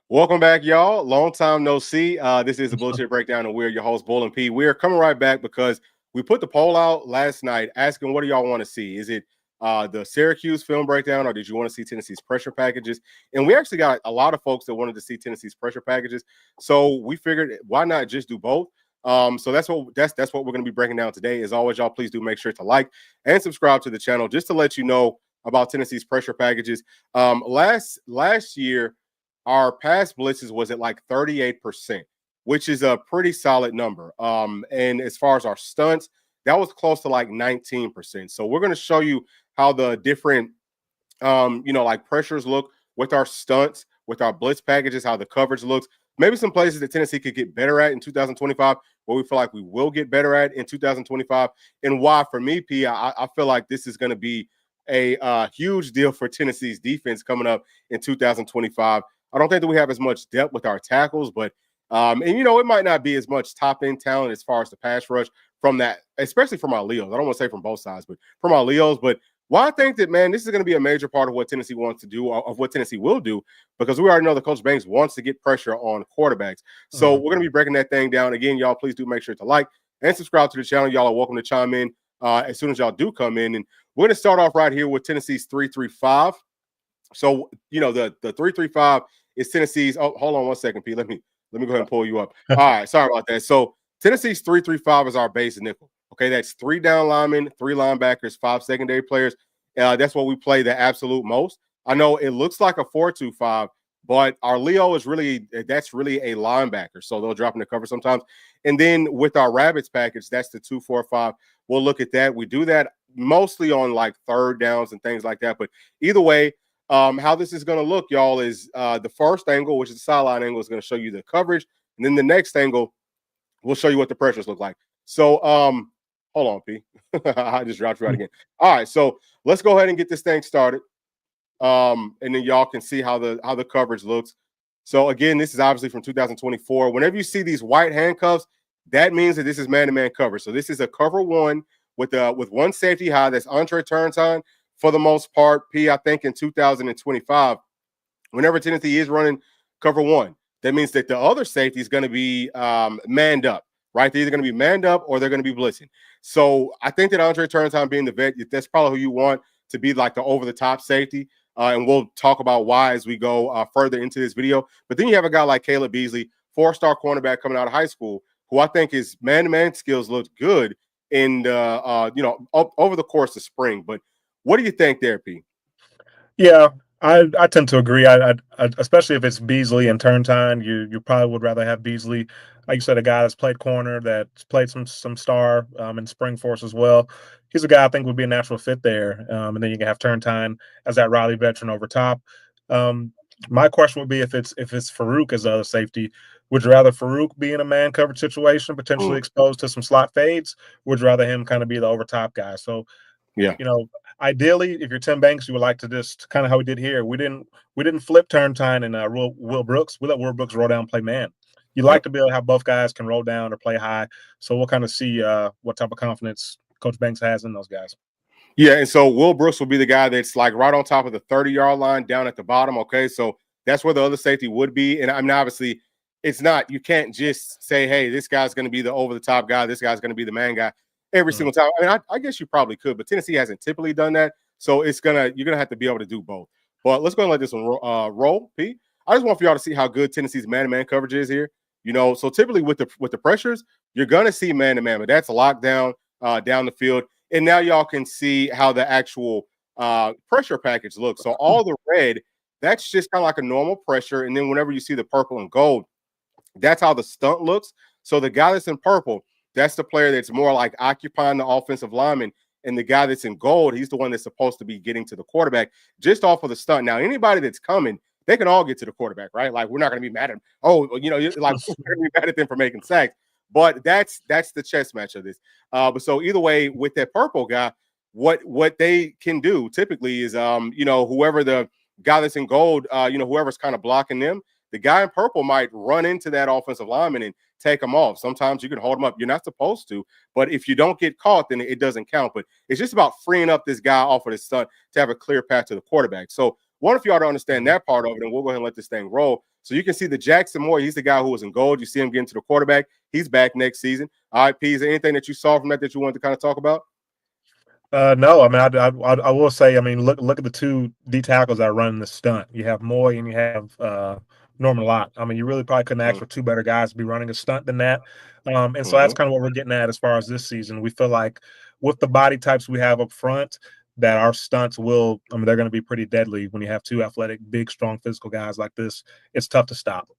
Welcome back, y'all. Long time no see. This is the Bluechip Breakdown, and we're your host, Bull and P. We're coming right back because we put the poll out last night asking what do y'all want to see? Is it the Syracuse film breakdown, or did you want to see Tennessee's pressure packages? And we actually got a lot of folks that wanted to see Tennessee's pressure packages. So we figured why not just do both? So that's what we're going to be breaking down today. As always, y'all, please do make sure to like and subscribe to the channel just to let you know about Tennessee's pressure packages. Last year, our pass blitzes was at like 38%, which is a pretty solid number. And as far as our stunts, that was close to like 19%. So we're going to show you how the different, like pressures look with our stunts, with our blitz packages, how the coverage looks. Maybe some places that Tennessee could get better at in 2025, what we feel like we will get better at in 2025, and why, for me, P, I feel like this is going to be a huge deal for Tennessee's defense coming up in 2025. I don't think that we have as much depth with our tackles, but it might not be as much top-end talent as far as the pass rush from that, especially from our Leos. I don't want to say from both sides, but from our Leos. But I think that, man, this is going to be a major part of what Tennessee wants to do, of what Tennessee will do, because we already know that Coach Banks wants to get pressure on quarterbacks. So we're going to be breaking that thing down. Again, y'all, please do make sure to like and subscribe to the channel. Y'all are welcome to chime in as soon as y'all do come in. And we're going to start off right here with Tennessee's 3-3-5. So, the 3-3-5 is Tennessee's. Oh, hold on one second, Pete. Let me go ahead and pull you up. All right, sorry about that. So Tennessee's 3-3-5 is our base nickel. Okay, that's 3 down linemen, 3 linebackers, 5 secondary players. That's what we play the absolute most. I know it looks like a 4-2-5, but our Leo is that's really a linebacker. So they'll drop in the cover sometimes. And then with our Rabbits package, that's the 2-4-5. We'll look at that. We do that mostly on like third downs and things like that. But either way, how this is going to look, y'all, is the first angle, which is the sideline angle, is going to show you the coverage. And then the next angle will show you what the pressures look like. So hold on, P. I just dropped you out again. All right, so let's go ahead and get this thing started. And then y'all can see how the coverage looks. So again, this is obviously from 2024. Whenever you see these white handcuffs, that means that this is man-to-man coverage. So this is a cover one with one safety high. That's Andre Turntine. For the most part, P, I think in 2025, whenever Tennessee is running cover one, that means that the other safety is going to be manned up, right? They're either going to be manned up or they're going to be blitzing. So I think that Andre Turntime being the vet, that's probably who you want to be like the over-the-top safety. And we'll talk about why as we go further into this video. But then you have a guy like Caleb Beasley, 4-star cornerback coming out of high school, who I think his man-to-man skills looked good in over the course of spring. But what do you think there, P? Yeah, I tend to agree. I especially if it's Beasley and Turntine, you probably would rather have Beasley, like you said, a guy that's played corner, that's played some star in spring for us as well. He's a guy I think would be a natural fit there. And then you can have Turntine as that Riley veteran over top. My question would be if it's Farouk as the other safety, would you rather Farouk be in a man coverage situation, potentially exposed to some slot fades? Would you rather him kind of be the over top guy? So yeah, ideally, if you're Tim Banks, you would like to just kind of how we did here. We didn't flip Turntine and Will Brooks. We let Will Brooks roll down and play man. You like to be able to have both guys can roll down or play high. So we'll kind of see what type of confidence Coach Banks has in those guys. Yeah, and so Will Brooks will be the guy that's like right on top of the 30-yard line down at the bottom, okay? So that's where the other safety would be. And I mean, obviously, it's not – you can't just say, hey, this guy's going to be the over-the-top guy, this guy's going to be the man guy every single time. I mean, I guess you probably could, but Tennessee hasn't typically done that. So you're going to have to be able to do both. But let's go and let this one roll, P. I just want for y'all to see how good Tennessee's man-to-man coverage is here. So typically with the pressures, you're going to see man-to-man, but that's locked down down the field. And now y'all can see how the actual pressure package looks. So all the red, that's just kind of like a normal pressure. And then whenever you see the purple and gold, that's how the stunt looks. So the guy that's in purple, that's the player that's more like occupying the offensive lineman. And the guy that's in gold, he's the one that's supposed to be getting to the quarterback just off of the stunt. Now, anybody that's coming, they can all get to the quarterback, right? Like, we're not going to be mad at them. Oh, like, we're going to be mad at them for making sacks. But that's the chess match of this. But so either way, with that purple guy, what they can do typically is, whoever the guy that's in gold, whoever's kind of blocking them, the guy in purple might run into that offensive lineman and take them off. Sometimes you can hold them up. You're not supposed to, but if you don't get caught, then it doesn't count. But it's just about freeing up this guy off of the stunt to have a clear path to the quarterback. So Want y'all to understand that part of it, and we'll go ahead and let this thing roll. So you can see the Jackson Moore. He's the guy who was in gold. You see him getting to the quarterback. He's back next season. All right, P, is there anything that you saw from that you wanted to kind of talk about? No, I mean, I will say, I mean, look at the two D tackles that are running the stunt. You have Moy and you have Norman Lott. I mean, you really probably couldn't ask for two better guys to be running a stunt than that. And so that's kind of what we're getting at as far as this season. We feel like with the body types we have up front, that our stunts will, I mean, they're going to be pretty deadly when you have two athletic, big, strong, physical guys like this. It's tough to stop.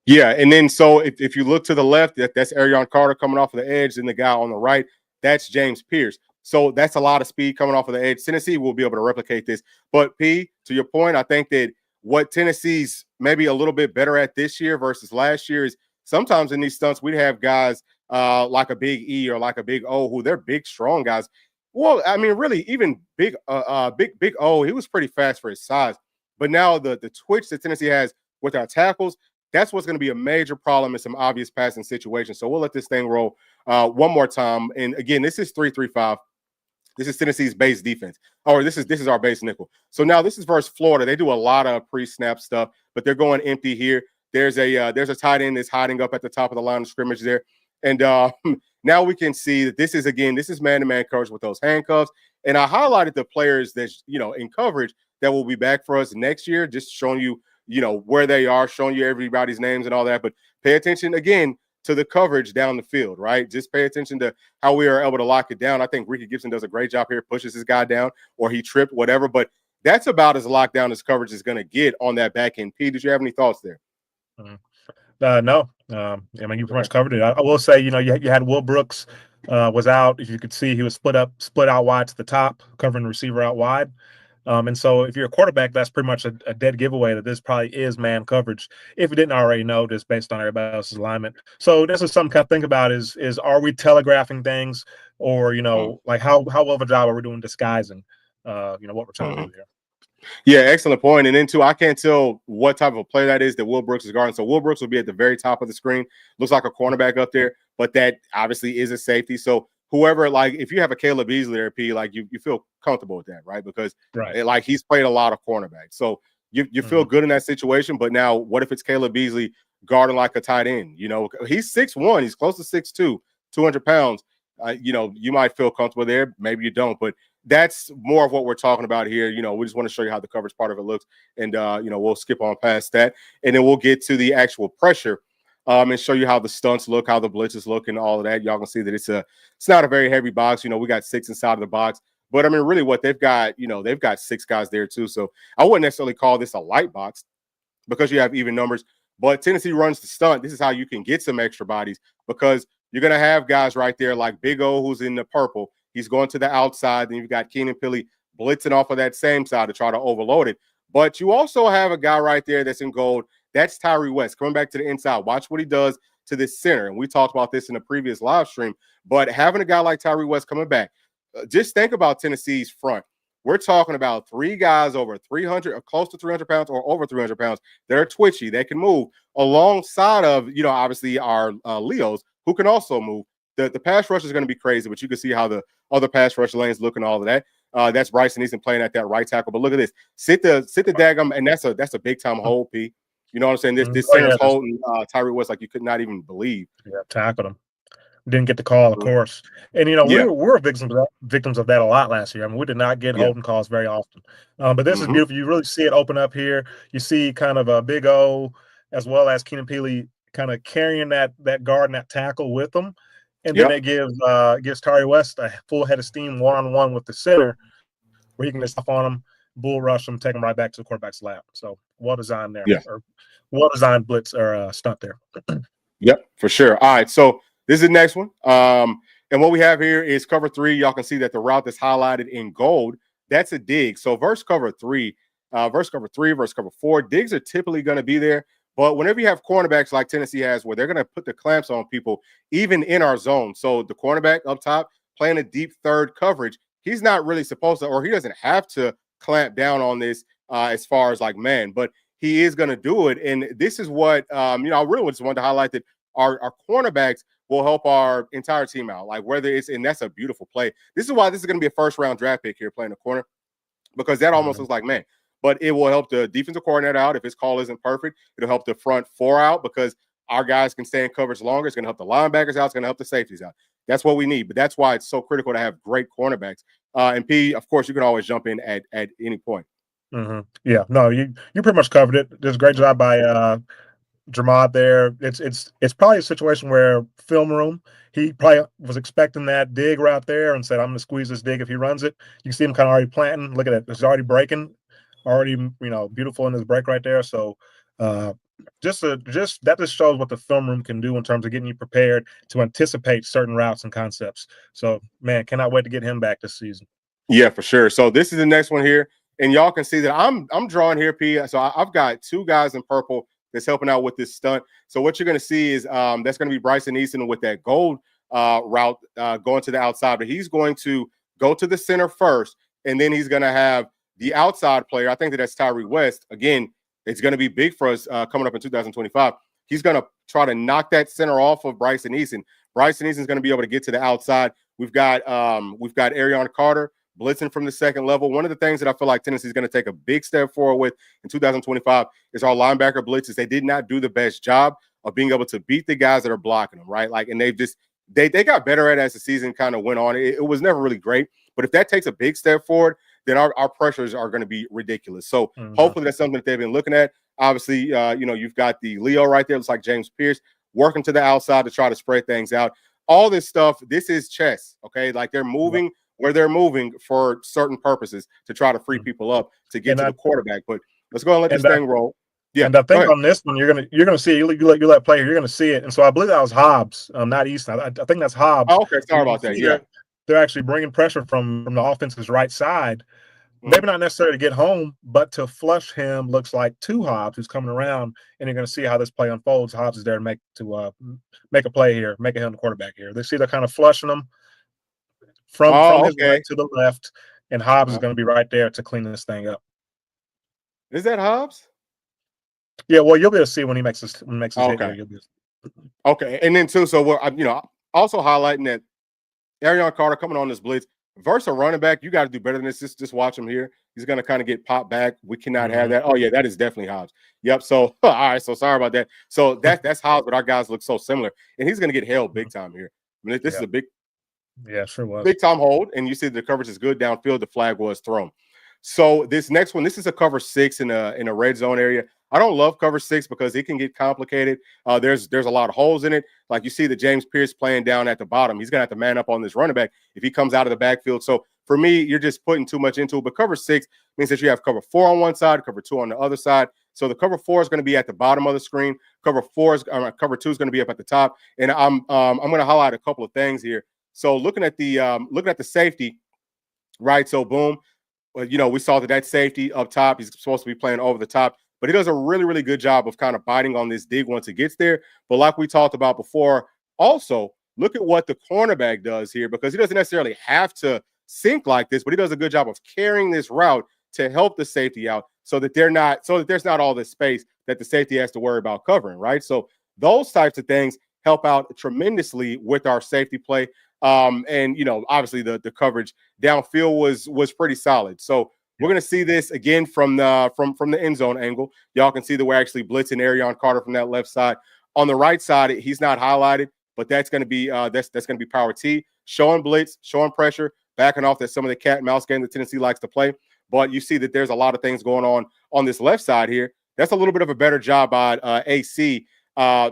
Yeah, and then so if you look to the left, that's Arion Carter coming off of the edge, and the guy on the right, that's James Pierce. So that's a lot of speed coming off of the edge. Tennessee will be able to replicate this. But P, to your point, I think that what Tennessee's maybe a little bit better at this year versus last year is sometimes in these stunts we'd have guys like a Big E or like a Big O who they're big, strong guys. Well, I mean, really, even Big O, he was pretty fast for his size. But now the twitch that Tennessee has with our tackles, that's what's going to be a major problem in some obvious passing situations. So we'll let this thing roll one more time. And again, this is 3-3-5. This is Tennessee's base defense. Or this is our base nickel. So now this is versus Florida. They do a lot of pre-snap stuff, but they're going empty here. There's a tight end that's hiding up at the top of the line of scrimmage there. And now we can see that this is man-to-man coverage with those handcuffs. And I highlighted the players that, in coverage that will be back for us next year, just showing you, where they are, showing you everybody's names and all that. But pay attention again to the coverage down the field, right? Just pay attention to how we are able to lock it down. I think Ricky Gibson does a great job here, pushes his guy down, or he tripped, whatever. But that's about as locked down as coverage is going to get on that back end. P, did you have any thoughts there? No. I mean, you pretty much covered it. I will say, you had Will Brooks was out. If you could see, he was split out wide to the top, covering the receiver out wide. And so if you're a quarterback, that's pretty much a dead giveaway that this probably is man coverage. If you didn't already know, just based on everybody else's alignment. So this is something to kind of think about is are we telegraphing things, or, like how well of a job are we doing disguising, what we're trying to do here? Yeah, excellent point. And then too, I can't tell what type of a play that is that Will Brooks is guarding. So Will Brooks will be at the very top of the screen. Looks like a cornerback up there, but that obviously is a safety. So whoever, like, if you have a Caleb Beasley there, P, like you feel comfortable with that, right? Because like he's played a lot of cornerback. So you feel good in that situation. But now what if it's Caleb Beasley guarding like a tight end? He's 6'1", he's close to 6'2", 200 pounds. You might feel comfortable there. Maybe you don't, but that's more of what we're talking about here. We just want to show you how the coverage part of it looks. And, we'll skip on past that. And then we'll get to the actual pressure and show you how the stunts look, how the blitzes look, and all of that. Y'all can see that it's not a very heavy box. We got 6 inside of the box. But, I mean, really what they've got, they've got 6 guys there too. So I wouldn't necessarily call this a light box because you have even numbers. But Tennessee runs the stunt. This is how you can get some extra bodies because you're going to have guys right there like Big O, who's in the purple. He's going to the outside. Then you've got Keenan Pili blitzing off of that same side to try to overload it. But you also have a guy right there that's in gold. That's Tyree West coming back to the inside. Watch what he does to this center. And we talked about this in the previous live stream. But having a guy like Tyree West coming back, just think about Tennessee's front. We're talking about 3 guys over 300 or close to 300 pounds or over 300 pounds that are twitchy. They can move alongside of, obviously our Leos who can also move. The pass rush is going to be crazy, but you can see how the other pass rush lanes look and all of that. That's Bryson Easton playing at that right tackle. But look at this. Sit the daggum, and that's a big time hold, P. You know what I'm saying? This center's holding Tyree West like you could not even believe. Yeah, tackled him. Didn't get the call, of course. And, we were victims of that a lot last year. I mean, we did not get holding calls very often. But this is beautiful. You really see it open up here. You see kind of a Big O as well as Keenan Pili kind of carrying that guard and that tackle with them. And then it gives Tyree West a full head of steam one-on-one with the center where he can just stop on him, bull rush him, take him right back to the quarterback's lap. So well-designed there. Yeah. Or well-designed blitz or stunt there. Yep, for sure. All right, so this is the next one. And what we have here is cover 3. Y'all can see that the route that's highlighted in gold, that's a dig. So versus cover 3, versus cover 4, digs are typically going to be there. But whenever you have cornerbacks like Tennessee has where they're going to put the clamps on people, even in our zone. So the cornerback up top playing a deep third coverage, he's not really supposed to, or he doesn't have to clamp down on this as far as like man, but he is going to do it. And this is what, I really just wanted to highlight that our cornerbacks will help our entire team out. Like whether it's, and that's a beautiful play. This is why this is going to be a first round draft pick here playing the corner, because that almost looks like man. but it will help the defensive coordinator out if his call isn't perfect. It'll help the front four out because our guys can stay in coverage longer. It's going to help the linebackers out. It's going to help the safeties out. That's what we need. But that's why it's so critical to have great cornerbacks. And P, of course, you can always jump in at any point. Yeah, no, you pretty much covered it. There's a great job by Dramad there. It's probably a situation where film room, he probably was expecting that dig route there and said, I'm going to squeeze this dig if he runs it. You see him kind of already planting. Look at it. It's already breaking, already, beautiful in his break right there. So just that just shows what the film room can do in terms of getting you prepared to anticipate certain routes and concepts. So, man, cannot wait to get him back this season. Yeah, for sure. So this is the next one here. And y'all can see that I'm drawing here, P. So I've got two guys in purple that's helping out with this stunt. So what you're going to see is that's going to be Bryson Easton with that gold route going to the outside. But he's going to go to the center first, and then he's going to have the outside player. I think that's Tyree West. Again, it's going to be big for us coming up in 2025. He's going to try to knock that center off of Bryson Easton. Bryson Easton's going to be able to get to the outside. We've got Arion Carter blitzing from the second level. One of the things that I feel like Tennessee is going to take a big step forward with in 2025 is our linebacker blitzes. They did not do the best job of being able to beat the guys that are blocking them, right? And they got better at it as the season kind of went on. It was never really great, but if that takes a big step forward, then our pressures are going to be ridiculous. So hopefully that's something that they've been looking at. Obviously, you've got the Leo right there. Looks like James Pierce working to the outside to try to spread things out. All this stuff, this is chess, okay? Like they're moving where they're moving for certain purposes to try to free people up to get to the quarterback. But let's go and let this thing roll. Yeah. And I think on this one, you're gonna see you let play here. You're gonna see it. And so I believe that was Hobbs, not Easton. I think that's Hobbs. Oh, okay, sorry about that. Yeah, they're actually bringing pressure from the offense's right side. Maybe not necessarily to get home, but to flush him looks like to Hobbs, who's coming around, and you're going to see how this play unfolds. Hobbs is there to make a play here, making him the quarterback here. They see they're kind of flushing him from his right to the left, and Hobbs is going to be right there to clean this thing up. Is that Hobbs? Yeah, well, you'll be able to see when he makes his hit here. Okay, and then too, so we're also highlighting that Arion Carter coming on this blitz. Versus a running back, you got to do better than this. Just watch him here. He's going to kind of get popped back. We cannot have that. Oh, yeah, that is definitely Hobbs. Yep. So, all right. So, sorry about that. So, that's Hobbs, but our guys look so similar. And he's going to get held big time here. I mean, this is a big – yeah, sure was. Big time hold. And you see the coverage is good downfield. The flag was thrown. So, this next one, this is a cover 6 in a red zone area. I don't love cover 6 because it can get complicated. There's a lot of holes in it. Like you see the James Pierce playing down at the bottom. He's going to have to man up on this running back if he comes out of the backfield. So for me, you're just putting too much into it. But cover 6 means that you have cover 4 on one side, cover 2 on the other side. So the cover 4 is going to be at the bottom of the screen. Cover 2 is going to be up at the top. And I'm going to highlight a couple of things here. So looking at the safety, right? So boom, we saw that safety up top. He's supposed to be playing over the top. But he does a really, really good job of kind of biting on this dig once it gets there. But like we talked about before, also look at what the cornerback does here, because he doesn't necessarily have to sink like this, but he does a good job of carrying this route to help the safety out so that there's not all this space that the safety has to worry about covering, right? So those types of things help out tremendously with our safety play. And obviously the coverage downfield was pretty solid. So we're going to see this again from the end zone angle. Y'all can see that we're actually blitzing Arion Carter from that left side. On the right side, he's not highlighted, but that's going to be that's going to be power T, showing blitz, showing pressure, backing off that some of the cat and mouse game that Tennessee likes to play. But you see that there's a lot of things going on this left side here. That's a little bit of a better job by AC,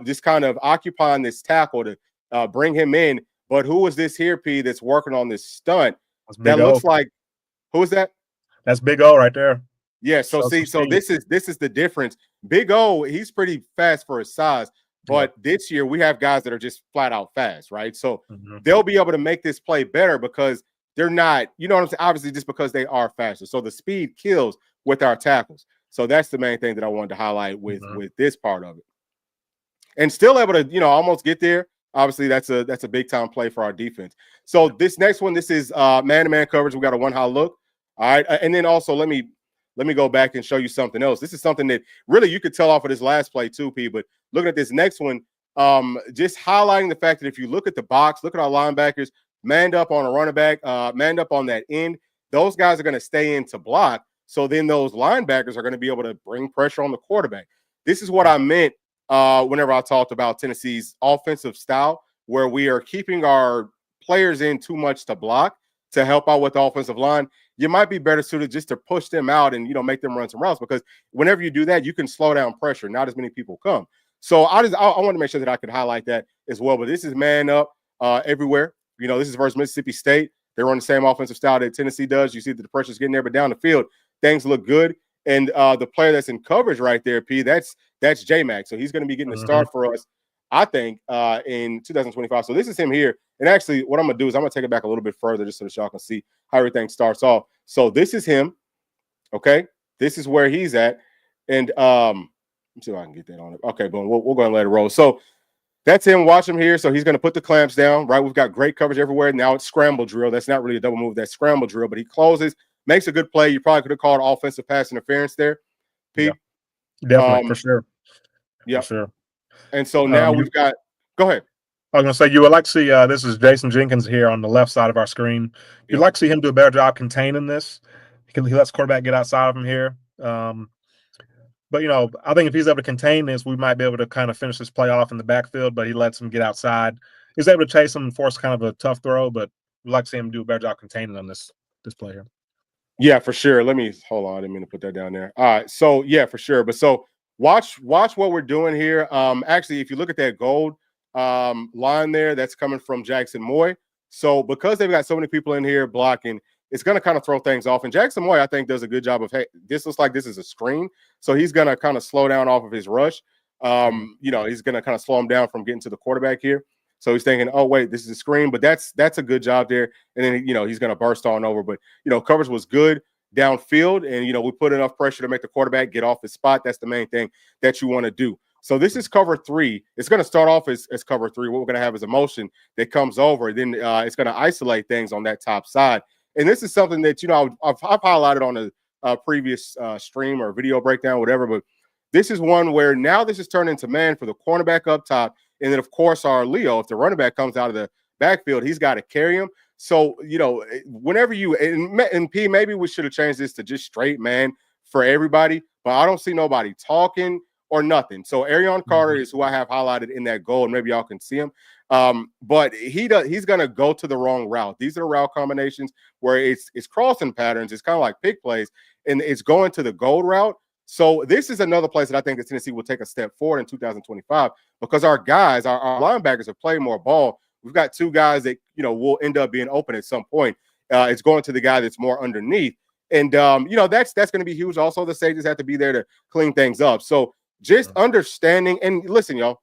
just kind of occupying this tackle to bring him in. But who is this here, P, that's working on this stunt? That looks like who is that? That's Big O right there. Yeah. So this is the difference. Big O, he's pretty fast for his size, but this year we have guys that are just flat out fast, right? So they'll be able to make this play better because they're not, you know what I'm saying? Obviously, just because they are faster. So the speed kills with our tackles. So that's the main thing that I wanted to highlight with this part of it. And still able to, almost get there. Obviously, that's a big time play for our defense. So this next one, this is man-to-man coverage. We got a one-high look. All right, and then also let me go back and show you something else. This is something that really you could tell off of this last play too, P. But looking at this next one, just highlighting the fact that if you look at the box, look at our linebackers, manned up on a running back, manned up on that end. Those guys are going to stay in to block. So then those linebackers are going to be able to bring pressure on the quarterback. This is what I meant whenever I talked about Tennessee's offensive style, where we are keeping our players in too much to block to help out with the offensive line. You might be better suited just to push them out and, make them run some routes, because whenever you do that, you can slow down pressure. Not as many people come. So I want to make sure that I could highlight that as well. But this is man up everywhere. This is versus Mississippi State. They run the same offensive style that Tennessee does. You see that the pressure's getting there, but down the field, things look good. And the player that's in coverage right there, P, that's J-Mac. So he's going to be getting a start for us, I think, in 2025. So this is him here. And actually, what I'm going to do is I'm going to take it back a little bit further just so that y'all can see how everything starts off. So this is him. Okay. This is where he's at. And let me see if I can get that on it. Okay, boom. We'll go and let it roll. So that's him. Watch him here. So he's going to put the clamps down, right? We've got great coverage everywhere. Now it's scramble drill. That's not really a double move. That's scramble drill, but he closes, makes a good play. You probably could have called offensive pass interference there, Pete. Yeah, definitely, for sure. Yeah. For sure. And so now we've got – go ahead. I was going to say, you would like to see this is Jason Jenkins here on the left side of our screen. You'd like to see him do a better job containing this. He lets quarterback get outside of him here. But, I think if he's able to contain this, we might be able to kind of finish this play off in the backfield, but he lets him get outside. He's able to chase him and force kind of a tough throw, but we'd like to see him do a better job containing on this play here. Yeah, for sure. Hold on. I didn't mean to put that down there. All right. So, yeah, for sure. But so watch what we're doing here. Actually, if you look at that gold line there, that's coming from Jackson Moy. So because they've got so many people in here blocking, it's going to kind of throw things off. And Jackson Moy, I think, does a good job of, hey, this looks like this is a screen. So he's going to kind of slow down off of his rush. He's going to kind of slow him down from getting to the quarterback here. So he's thinking, oh, wait, this is a screen. But that's a good job there. And then, he's going to burst on over. But, coverage was good downfield. And, we put enough pressure to make the quarterback get off his spot. That's the main thing that you want to do. So this is cover 3. It's going to start off as cover 3. What we're going to have is a motion that comes over. Then it's going to isolate things on that top side. And this is something that, I've highlighted on a previous stream or video breakdown, whatever. But this is one where now this is turned into man for the cornerback up top. And then, of course, our Leo, if the running back comes out of the backfield, he's got to carry him. So, whenever and P, maybe we should have changed this to just straight man for everybody. But I don't see nobody talking or nothing. So Arion Carter is who I have highlighted in that goal, and maybe y'all can see him. But he's going to go to the wrong route. These are the route combinations where it's crossing patterns. It's kind of like pick plays, and it's going to the gold route. So this is another place that I think that Tennessee will take a step forward in 2025 because our guys, our linebackers have played more ball. We've got 2 guys that, will end up being open at some point. It's going to the guy that's more underneath. And, that's going to be huge. Also, the safeties have to be there to clean things up. So just understanding, and listen, y'all,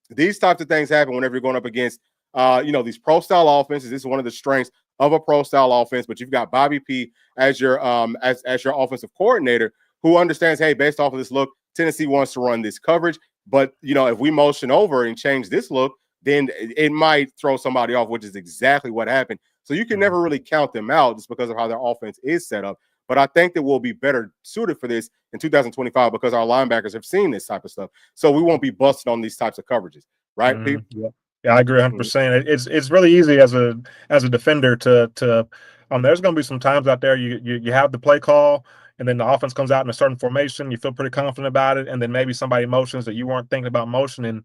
these types of things happen whenever you're going up against, these pro-style offenses. This is one of the strengths of a pro-style offense. But you've got Bobby P as your as your offensive coordinator who understands, hey, based off of this look, Tennessee wants to run this coverage. But, if we motion over and change this look, then it might throw somebody off, which is exactly what happened. So you can never really count them out just because of how their offense is set up. But I think that we'll be better suited for this in 2025 because our linebackers have seen this type of stuff. So we won't be busted on these types of coverages, right, Pete? Yeah, I agree 100%. It's really easy as a defender to there's going to be some times out there you have the play call, and then the offense comes out in a certain formation. You feel pretty confident about it, and then maybe somebody motions that you weren't thinking about motioning,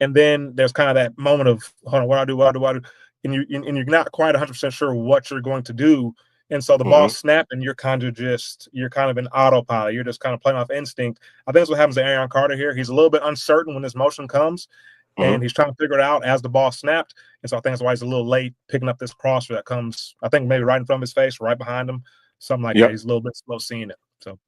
and then there's kind of that moment of, hold on, what do I do? And you're not quite 100% sure what you're going to do. And so the ball snapped, and you're kind of in autopilot. You're just kind of playing off instinct. I think that's what happens to Arion Carter here. He's a little bit uncertain when this motion comes, and he's trying to figure it out as the ball snapped. And so I think that's why he's a little late picking up this crosser that comes, I think, maybe right in front of his face, right behind him, something like that. He's a little bit slow seeing it. So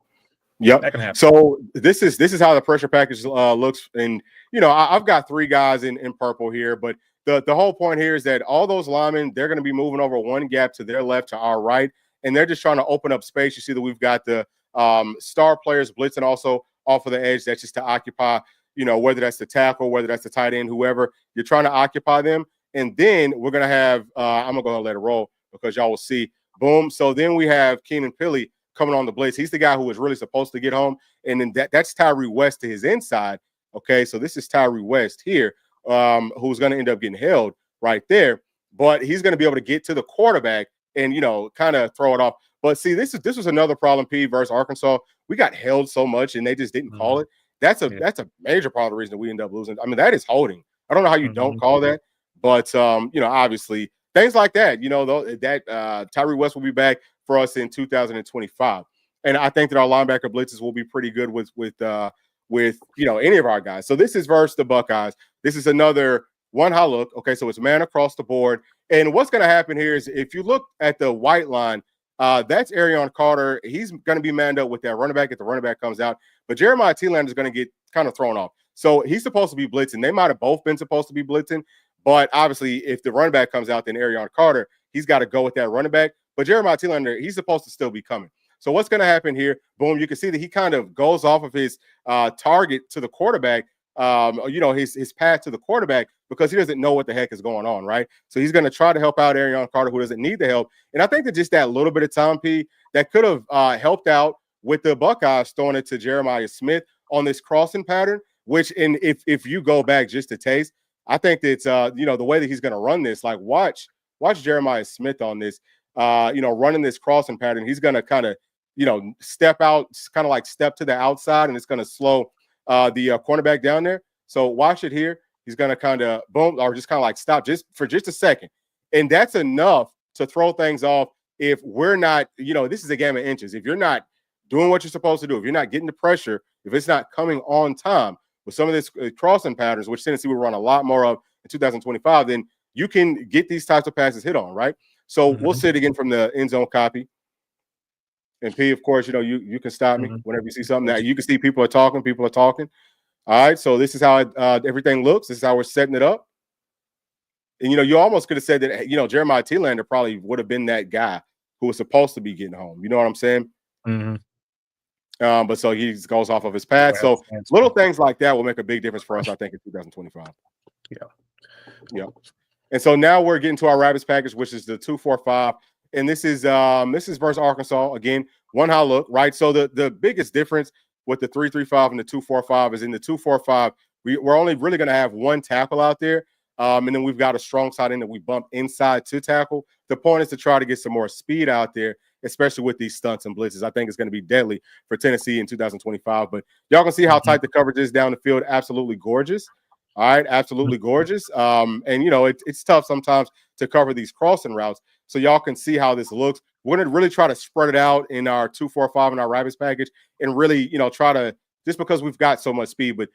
that can happen. So this is how the pressure package looks. And, I've got 3 guys in purple here, but the whole point here is that all those linemen, they're going to be moving over one gap to their left, to our right, and they're just trying to open up space. You see that we've got the star players blitzing also off of the edge. That's just to occupy, whether that's the tackle, whether that's the tight end, whoever, you're trying to occupy them. And then we're going to have, I'm going to go ahead and let it roll because y'all will see. Boom. So then we have Keenan Pili coming on the blitz. He's the guy who was really supposed to get home. And then that's Tyree West to his inside. Okay, so this is Tyree West here, who's going to end up getting held right there. But he's going to be able to get to the quarterback and kind of throw it off. But see, this was another problem, P, versus Arkansas. We got held so much and they just didn't call it. That's a major part of the reason that we end up losing. I mean, that is holding. I don't know how you don't call that, but obviously things like that. That Tyree West will be back for us in 2025, and I think that our linebacker blitzes will be pretty good with any of our guys. So this is versus the Buckeyes. This is another one high look. Okay, so it's man across the board. And what's going to happen here is if you look at the white line, that's Arion Carter. He's going to be manned up with that running back if the running back comes out. But Jeremiah T-Lander is going to get kind of thrown off. So he's supposed to be blitzing. They might have both been supposed to be blitzing. But obviously, if the running back comes out, then Arion Carter, he's got to go with that running back. But Jeremiah T-Lander, he's supposed to still be coming. So what's going to happen here? Boom, you can see that he kind of goes off of his target to the quarterback, his path to the quarterback, because he doesn't know what the heck is going on, right? So he's going to try to help out Arion Carter, who doesn't need the help. And I think that just that little bit of time, P, that could have helped out with the Buckeyes throwing it to Jeremiah Smith on this crossing pattern, which if you go back just to taste, I think that the way that he's going to run this, like watch Jeremiah Smith on this, running this crossing pattern. He's going to kind of, step out, kind of like step to the outside, and it's going to slow the cornerback down there. So watch it here. He's going to kind of boom, or just kind of like stop just for just a second. And that's enough to throw things off if we're not, this is a game of inches. If you're not doing what you're supposed to do, if you're not getting the pressure, if it's not coming on time with some of this crossing patterns, which Tennessee will run a lot more of in 2025, then you can get these types of passes hit on, right? So we'll see it again from the end zone copy. And P, of course, you can stop me whenever you see something that you can see people are talking. All right, so this is how everything looks. This is how we're setting it up. And, you almost could have said that, Jeremiah T-Lander probably would have been that guy who was supposed to be getting home. You know what I'm saying? But so he goes off of his path. So little things like that will make a big difference for us, I think, in 2025. Yeah. And so now we're getting to our Rabbits package, which is the 2-4-5. And this is versus Arkansas. Again, one high look, right? So the biggest difference with the 3-3-5 and the 2-4-5 is in the 2-4-5, we're only really going to have one tackle out there. And then we've got a strong side in that we bump inside to tackle. The point is to try to get some more speed out there, especially with these stunts and blitzes. I think it's going to be deadly for Tennessee in 2025. But y'all can see how tight the coverage is down the field. Absolutely gorgeous. All right, absolutely gorgeous. And, it's tough sometimes to cover these crossing routes. So y'all can see how this looks. We're going to really try to spread it out in our 2-4-5 and our Rabbits package and really, try to, just because we've got so much speed. But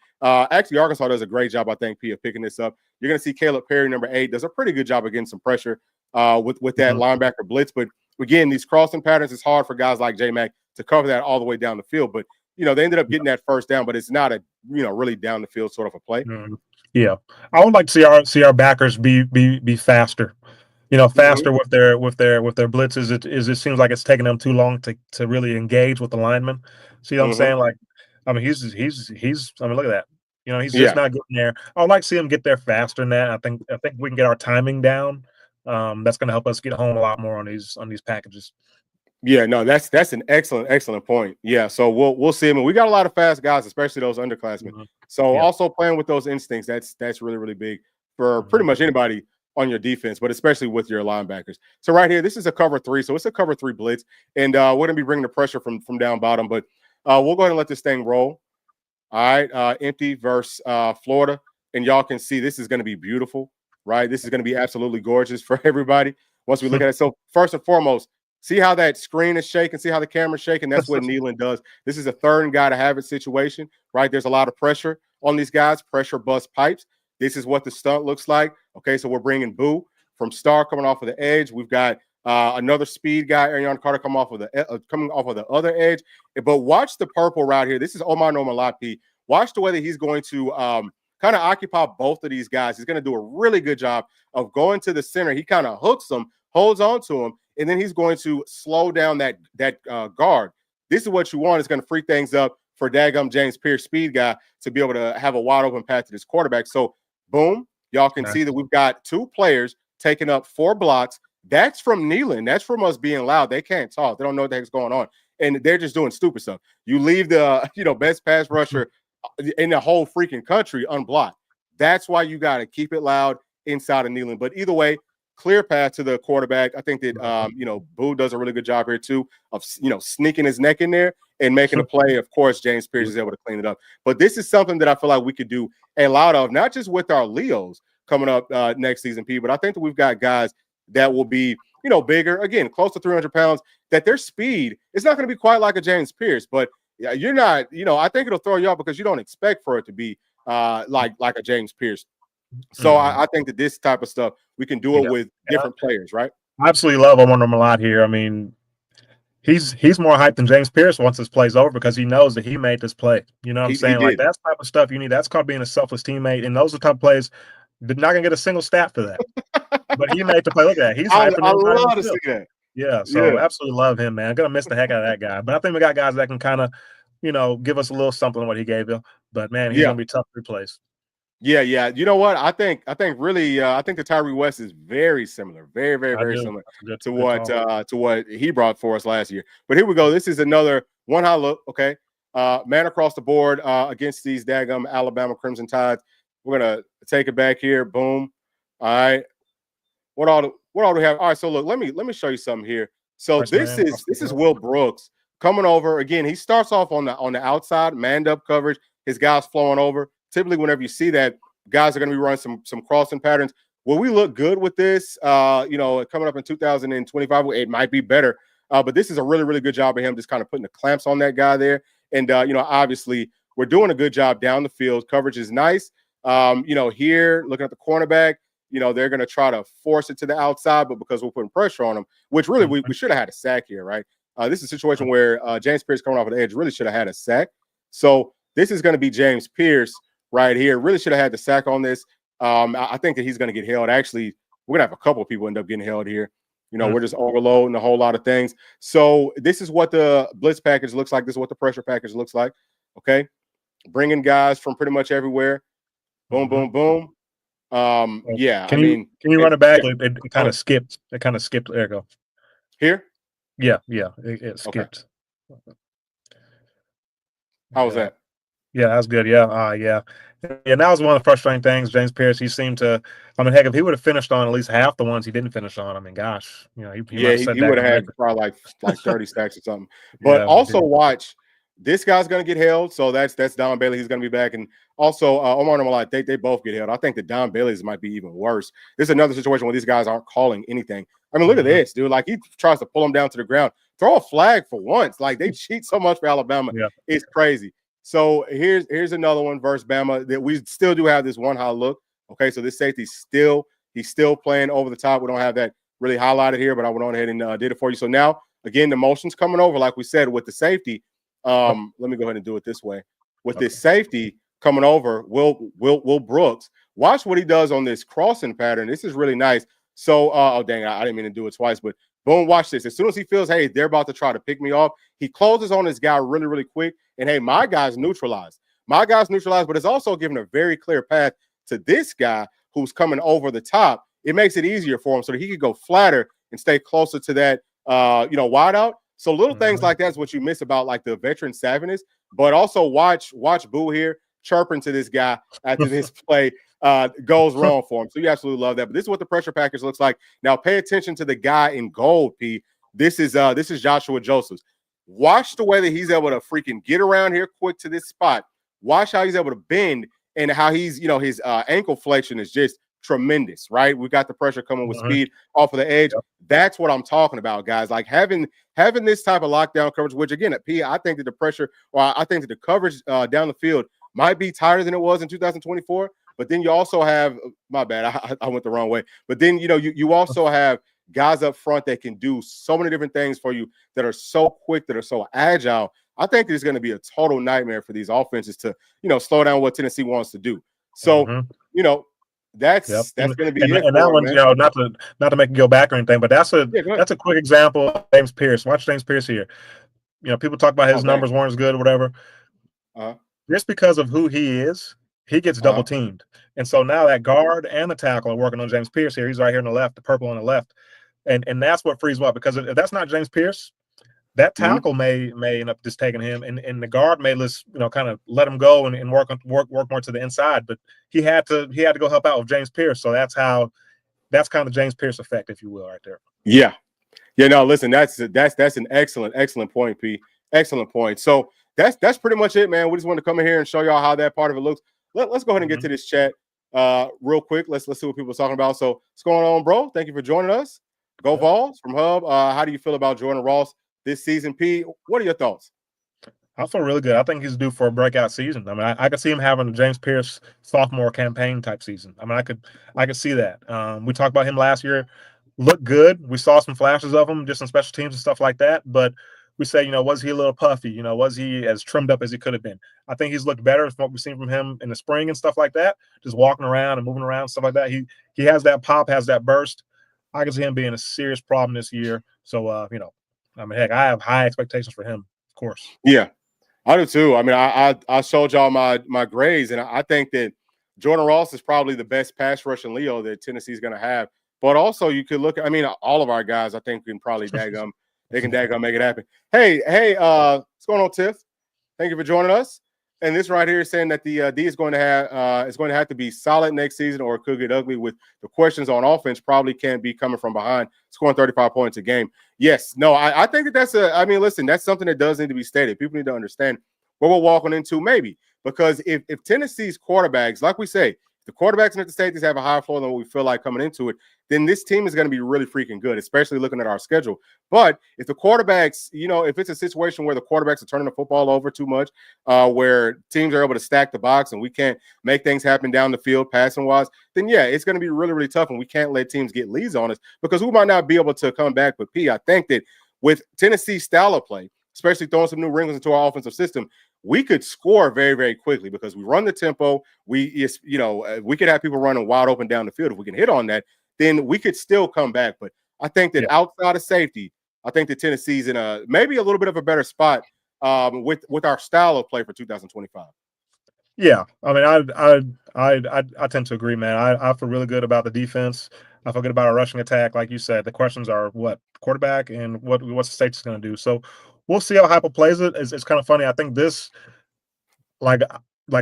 actually, Arkansas does a great job, I think, P, of picking this up. You're going to see Caleb Perry, number 8, does a pretty good job of getting some pressure with that linebacker blitz. But again, these crossing patterns, it's hard for guys like J-Mac to cover that all the way down the field. But, they ended up getting that first down, but it's not a, really down the field sort of a play. Yeah. I would like to see our backers be faster. Faster with their blitzes. It seems like it's taking them too long to really engage with the lineman. See what I'm saying? Like, I mean, he's I mean, look at that. He's just not getting there. I would like to see him get there faster than that. I think we can get our timing down. That's going to help us get home a lot more on these packages. Yeah, no, that's an excellent point. Yeah, so we'll see him. And we got a lot of fast guys, especially those underclassmen. So also playing with those instincts, that's really, really big for pretty much anybody on your defense, but especially with your linebackers. So right here, this is a cover 3. So it's a cover 3 blitz. And we're going to be bringing the pressure from down bottom, but we'll go ahead and let this thing roll. All right, empty versus Florida. And y'all can see this is going to be beautiful, right? This is going to be absolutely gorgeous for everybody once we look at it. So first and foremost, see how that screen is shaking, see how the camera's shaking. That's what Nealon does. This is a third and guy to have it situation, right? There's a lot of pressure on these guys, pressure bust pipes. This is what the stunt looks like. Okay, so we're bringing Boo from Star coming off of the edge. We've got another speed guy, Arion Carter, coming off of the other edge. But watch the purple route here. This is Omar Nomalapi. Watch the way that he's going to kind of occupy both of these guys. He's going to do a really good job of going to the center. He kind of hooks them, holds on to him, and then he's going to slow down that guard. This is what you want. It's going to free things up for daggum James Pierce, speed guy, to be able to have a wide open path to this quarterback. So boom, y'all can see that we've got 2 players taking up 4 blocks. That's from Nealon. That's from us being loud. They can't talk. They don't know what the heck's going on. And they're just doing stupid stuff. You leave the best pass rusher in the whole freaking country unblocked. That's why you got to keep it loud inside of Nealon. But either way, clear path to the quarterback. I think that Boo does a really good job here too of sneaking his neck in there and making a play. Of course, James Pierce is able to clean it up. But this is something that I feel like we could do a lot of, not just with our Leos coming up next season, P, but I think that we've got guys that will be, bigger, again, close to 300 pounds, that their speed is not going to be quite like a James Pierce, but you're not, I think it'll throw you off because you don't expect for it to be like a James Pierce. So I think that this type of stuff, we can do it with different players, right? I absolutely love him a lot here. I mean, he's more hyped than James Pierce once this play's over because he knows that he made this play. You know what I'm saying? Like, that's the type of stuff you need. That's called being a selfless teammate. And those are the type of plays. They're not going to get a single stat for that. But he made the play. Look at that. He's hyping. I love to see that. Yeah, so absolutely love him, man. I'm going to miss the heck out of that guy. But I think we got guys that can kind of, give us a little something of what he gave you. But, man, he's going to be tough to replace. Yeah. You know what? I think really, I think the Tyree West is very similar, very similar to what he brought for us last year. But here we go. This is another one high look. Okay, man across the board against these daggum Alabama Crimson Tides. We're gonna take it back here. Boom. All right. What all do we have? All right. So look, let me show you something here. So this is Will Brooks coming over again. He starts off on the outside, manned up coverage. His guys flowing over. Typically, whenever you see that, guys are going to be running some crossing patterns. Will we look good with this? Coming up in 2025, it might be better. But this is a really, really good job of him just kind of putting the clamps on that guy there. And, obviously, we're doing a good job down the field. Coverage is nice. Here, looking at the cornerback, they're going to try to force it to the outside, but because we're putting pressure on them, which really we should have had a sack here, right? This is a situation where James Pierce coming off of the edge really should have had a sack. So this is going to be James Pierce right here. Really should have had the sack on this. I think that he's going to get held. Actually, we're going to have a couple of people end up getting held here. We're just overloading a whole lot of things. So this is what the blitz package looks like. This is what the pressure package looks like. Okay. Bringing guys from pretty much everywhere. Boom, boom, boom. Can you run it back? It kind of skipped. It kind of skipped. There you go. Here? Yeah. It skipped. Okay. How was that? Yeah, that's good. Yeah. And that was one of the frustrating things. James Pierce, he seemed to. I mean, heck, if he would have finished on at least half the ones he didn't finish on, I mean, gosh, he would have had probably like 30 stacks or something. But also watch. This guy's going to get held, so that's Don Bailey. He's going to be back, and also Omar and Malai, they both get held. I think that Don Bailey's might be even worse. This is another situation where these guys aren't calling anything. I mean, look at this, dude. Like, he tries to pull him down to the ground. Throw a flag for once. Like, they cheat so much for Alabama. Yeah. It's crazy. So here's another one versus Bama that we still do have this one high look. Okay, so this safety he's still playing over the top. We don't have that really highlighted here, but I went on ahead and did it for you. So now, again, the motion's coming over, like we said, with the safety. Let me go ahead and do it this way. With this safety coming over, Will Brooks, watch what he does on this crossing pattern. This is really nice. So, I didn't mean to do it twice, but boom, watch this. As soon as he feels, hey, they're about to try to pick me off, he closes on this guy really, really quick. And, hey, my guy's neutralized. But it's also giving a very clear path to this guy who's coming over the top. It makes it easier for him so that he could go flatter and stay closer to that, wide out. So little things like that's what you miss about like the veteran savviness, but also watch Boo here chirping to this guy after this play goes wrong for him. So you absolutely love that. But this is what the pressure package looks like. Now pay attention to the guy in gold, P. This is Joshua Josephs. Watch the way that he's able to freaking get around here quick to this spot. Watch how he's able to bend and how he's, his ankle flexion is just tremendous, right? We got the pressure coming with speed off of the edge. Yep. That's what I'm talking about, guys. Like having this type of lockdown coverage, which again at P, I think that the pressure, or I think that the coverage down the field might be tighter than it was in 2024. But then you also have, my bad, I went the wrong way. But then you also have guys up front that can do so many different things for you that are so quick, that are so agile. I think it's going to be a total nightmare for these offenses to slow down what Tennessee wants to do. So that's going to be it. And that one, not to make it go back or anything, but that's a quick example of James Pierce. Watch James Pierce here. People talk about his numbers weren't as good or whatever. Just because of who he is, he gets double teamed. And so now that guard and the tackle are working on James Pierce here. He's right here on the left, the purple on the left. And that's what frees him up, because if that's not James Pierce, that tackle may end up just taking him, and the guard may just kind of let him go and work more to the inside. But he had to go help out with James Pierce. So that's how that's kind of James Pierce effect, if you will, right there. Yeah. Yeah, no, listen, that's an excellent point, P. Excellent point. So that's pretty much it, man. We just wanted to come in here and show y'all how that part of it looks. Let's go ahead and get to this chat real quick. Let's see what people are talking about. So what's going on, bro? Thank you for joining us. Go Vols from Hub. How do you feel about Jordan Ross this season, P? What are your thoughts? I feel really good. I think he's due for a breakout season. I mean, I could see him having a James Pierce sophomore campaign type season. I mean, I could see that. We talked about him last year. Looked good. We saw some flashes of him just in special teams and stuff like that. But we say, was he a little puffy? Was he as trimmed up as he could have been? I think he's looked better from what we've seen from him in the spring and stuff like that. Just walking around and moving around, stuff like that. He has that pop, has that burst. I can see him being a serious problem this year. So, I mean, heck, I have high expectations for him, of course. Yeah. I do too. I mean, I showed y'all my grades, and I think that Jordan Ross is probably the best pass rushing Leo that Tennessee's going to have. But also, you could look at, I mean, all of our guys, I think, can probably daggum make it happen. Hey, what's going on, Tiff? Thank you for joining us. And this right here is saying that the D is going to have to be solid next season, or it could get ugly. With the questions on offense, probably can't be coming from behind, scoring 35 points a game. Yes, no, I think that's listen, that's something that does need to be stated. People need to understand what we're walking into, maybe, because if Tennessee's quarterbacks, like we say, the quarterbacks in the state have a higher floor than what we feel like coming into it, then this team is going to be really freaking good, especially looking at our schedule. But if the quarterbacks, if it's a situation where the quarterbacks are turning the football over too much, where teams are able to stack the box and we can't make things happen down the field passing wise, then yeah, it's going to be really, really tough, and we can't let teams get leads on us because we might not be able to come back. But P, I think that with Tennessee's style of play, especially throwing some new wrinkles into our offensive system, we could score very, very quickly because we run the tempo. We could have people running wide open down the field. If we can hit on that, then we could still come back. But I think that outside of safety, I think that Tennessee's in maybe a little bit of a better spot with our style of play for 2025. Yeah, I mean, I tend to agree, man. I feel really good about the defense. I feel good about our rushing attack. Like you said, the questions are what quarterback and what's the state's going to do. So we'll see how Heupel plays it. It's kind of funny. I think this, like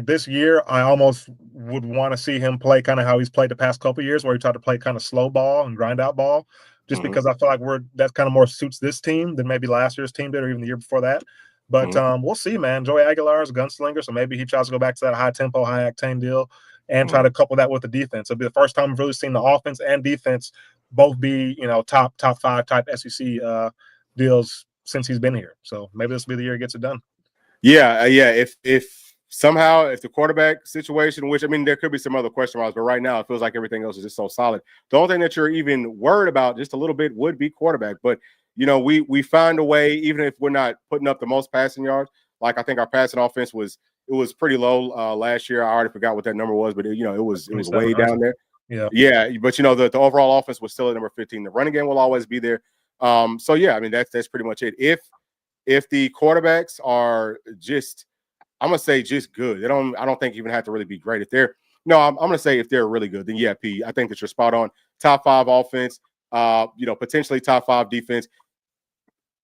this year, I almost would want to see him play kind of how he's played the past couple of years, where he tried to play kind of slow ball and grind out ball, just because I feel like that kind of more suits this team than maybe last year's team did, or even the year before that. But we'll see, man. Joey Aguilar is a gunslinger, so maybe he tries to go back to that high tempo, high octane deal and try to couple that with the defense. It'll be the first time we've really seen the offense and defense both be, top 5 type SEC deals since he's been here. So maybe this will be the year he gets it done. Yeah. If somehow, if the quarterback situation, which I mean, there could be some other question marks, but right now it feels like everything else is just so solid. The only thing that you're even worried about just a little bit would be quarterback. But we find a way, even if we're not putting up the most passing yards. Like I think our passing offense was pretty low last year. I already forgot what that number was, but it was way down there. Yeah. But the overall offense was still at number 15. The running game will always be there. So yeah, I mean that's pretty much it. If the quarterbacks are just, I'm gonna say just good. I don't think even have to really be great. I'm gonna say if they're really good, then yeah, P, I think that you're spot on. Top 5 offense, potentially top 5 defense.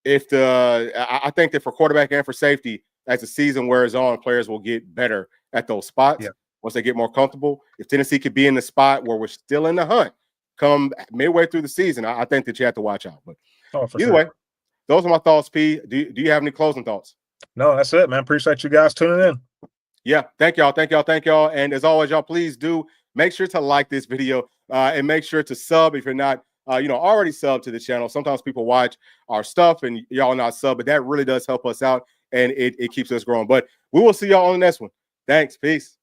I think that for quarterback and for safety, as the season wears on, players will get better at those spots once they get more comfortable. If Tennessee could be in the spot where we're still in the hunt come midway through the season, I think that you have to watch out. But either way, those are my thoughts, P. Do you have any closing thoughts? No, that's it, man. Appreciate you guys tuning in. Yeah, thank y'all. And as always, y'all, please do make sure to like this video and make sure to sub if you're not already subbed to the channel. Sometimes people watch our stuff and y'all not sub, but that really does help us out and it keeps us growing. But we will see y'all on the next one. Thanks. Peace.